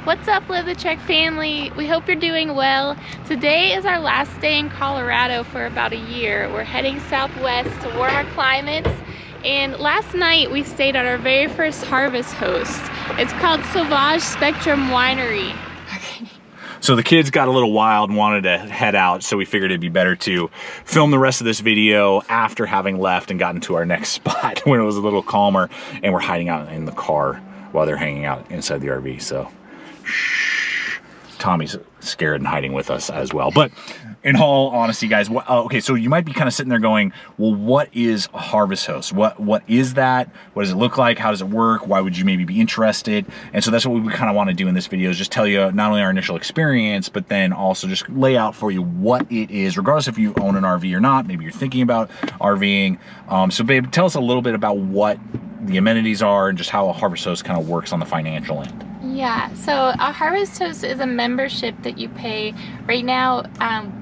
What's up, Live the Trek family? We hope you're doing well. Today is our last day in Colorado for about a year. We're heading southwest to warmer climates, and last night we stayed at our very first harvest host. It's called Sauvage Spectrum Winery. So the kids got a little wild and wanted to head out, so we figured it'd be better to film the rest of this video after having left and gotten to our next spot when it was a little calmer, and we're hiding out in the car while they're hanging out inside the RV. So Tommy's scared and hiding with us as well. But in all honesty, guys, okay, so you might be kind of sitting there going, well, what is a harvest host? What is that? What does it look like? How does it work? Why would you maybe be interested? And so that's what we kind of want to do in this video, is just tell you not only our initial experience, but then also just lay out for you what it is, regardless if you own an RV or not. Maybe you're thinking about RVing. So babe, tell us a little bit about what the amenities are and just how a harvest host kind of works on the financial end. Yeah, so a harvest host is a membership that you pay. Right now,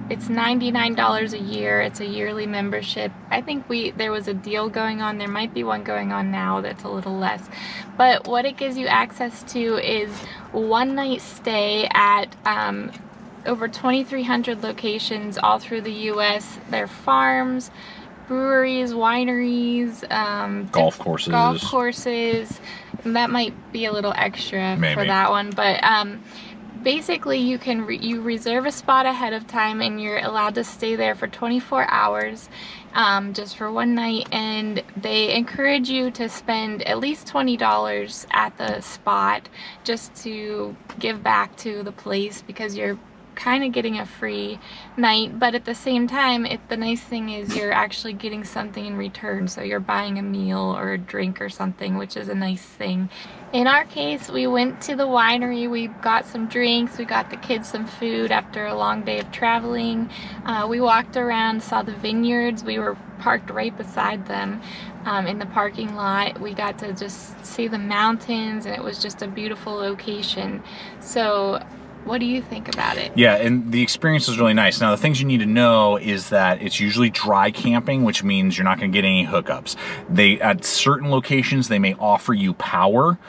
it's $99 a year. It's a yearly membership. I think there was a deal going on. There might be one going on now that's a little less. But what it gives you access to is one night stay at over 2,300 locations all through the U.S. They're farms, breweries, wineries, golf courses. And that might be a little extra for that one, but basically you reserve a spot ahead of time, and you're allowed to stay there for 24 hours just for one night, and they encourage you to spend at least $20 at the spot just to give back to the place, because you're kind of getting a free night, but at the same time, the nice thing is you're actually getting something in return. So you're buying a meal or a drink or something, which is a nice thing. In our case, we went to the winery, we got some drinks, we got the kids some food after a long day of traveling. We walked around, saw the vineyards. We were parked right beside them in the parking lot. We got to just see the mountains, and it was just a beautiful location. So what do you think about it? Yeah, and the experience was really nice. Now, the things you need to know is that it's usually dry camping, which means you're not going to get any hookups. At certain locations, they may offer you power.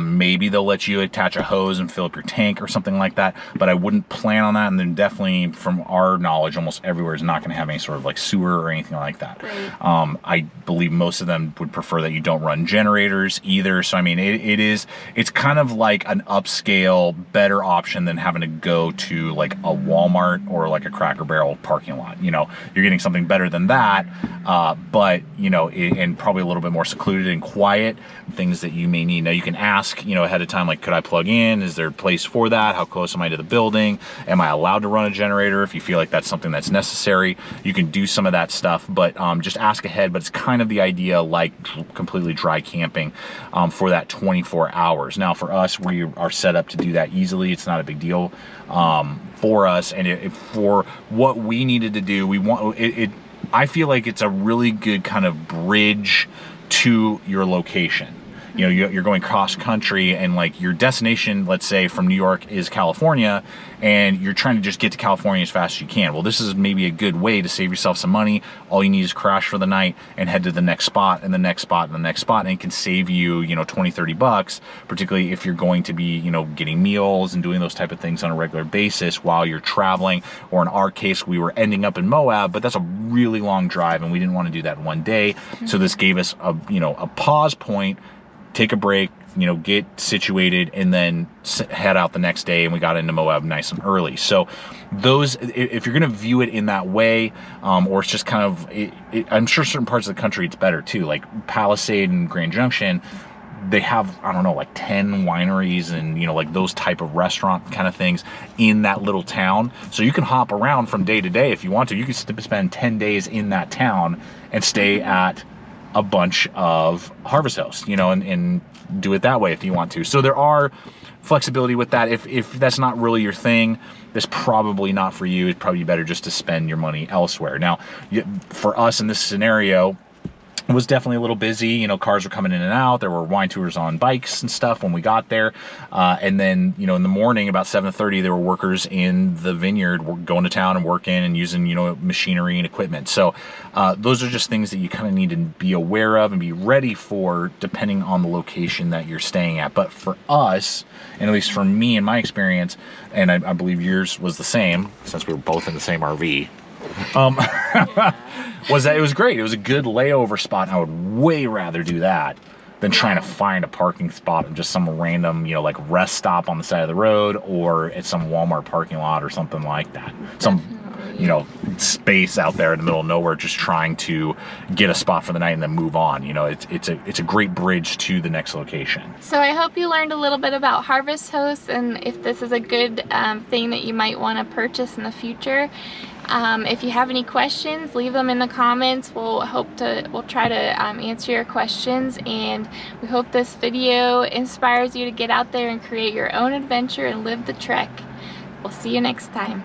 Maybe they'll let you attach a hose and fill up your tank or something like that, but I wouldn't plan on that. And then definitely, from our knowledge, almost everywhere is not going to have any sort of like sewer or anything like that. Right. I believe most of them would prefer that you don't run generators either. So, I mean, it's kind of like an upscale, better option than having to go to like a Walmart or like a Cracker Barrel parking lot. You know, you're getting something better than that, but you know, and probably a little bit more secluded and quiet. Things that you may need. Now, you can ask, you know, ahead of time, like, could I plug in? Is there a place for that? How close am I to the building? Am I allowed to run a generator? If you feel like that's something that's necessary, you can do some of that stuff, but just ask ahead. But it's kind of the idea like completely dry camping for that 24 hours. Now, for us, we are set up to do that easily. It's not a big deal for us, and for what we needed to do, I feel like it's a really good kind of bridge to your location. You know, you're going cross country, and like your destination, let's say from New York, is California, and you're trying to just get to California as fast as you can. Well, this is maybe a good way to save yourself some money. All you need is crash for the night and head to the next spot and the next spot and the next spot, and it can save you, you know, 20, 30 bucks, particularly if you're going to be, you know, getting meals and doing those type of things on a regular basis while you're traveling. Or in our case, we were ending up in Moab, but that's a really long drive, and we didn't want to do that in one day. So this gave us a pause point, take a break, you know, get situated, and then head out the next day. And we got into Moab nice and early. So those, if you're going to view it in that way, or it's just kind of, I'm sure certain parts of the country it's better too, like Palisade and Grand Junction, they have, I don't know, like 10 wineries and, you know, like those type of restaurant kind of things in that little town. So you can hop around from day to day if you want to. You could spend 10 days in that town and stay at a bunch of harvest hosts, you know, and do it that way if you want to. So there are flexibility with that. If that's not really your thing, that's probably not for you. It's probably better just to spend your money elsewhere. Now, for us in this scenario, It was definitely a little busy. You know, cars were coming in and out. There were wine tours on bikes and stuff when we got there. And then, you know, in the morning, about 7:30, there were workers in the vineyard going to town and working and using, you know, machinery and equipment. So those are just things that you kind of need to be aware of and be ready for, depending on the location that you're staying at. But for us, and at least for me in my experience, and I believe yours was the same, since we were both in the same RV, was that it was great. It was a good layover spot, and I would way rather do that than trying to find a parking spot in just some random, you know, like rest stop on the side of the road or at some Walmart parking lot or something like that. Some, you know, space out there in the middle of nowhere, just trying to get a spot for the night and then move on. You know, it's a great bridge to the next location. So I hope you learned a little bit about Harvest Host and if this is a good thing that you might want to purchase in the future. If you have any questions, leave them in the comments. We'll try to answer your questions, and we hope this video inspires you to get out there and create your own adventure and live the trek. We'll see you next time.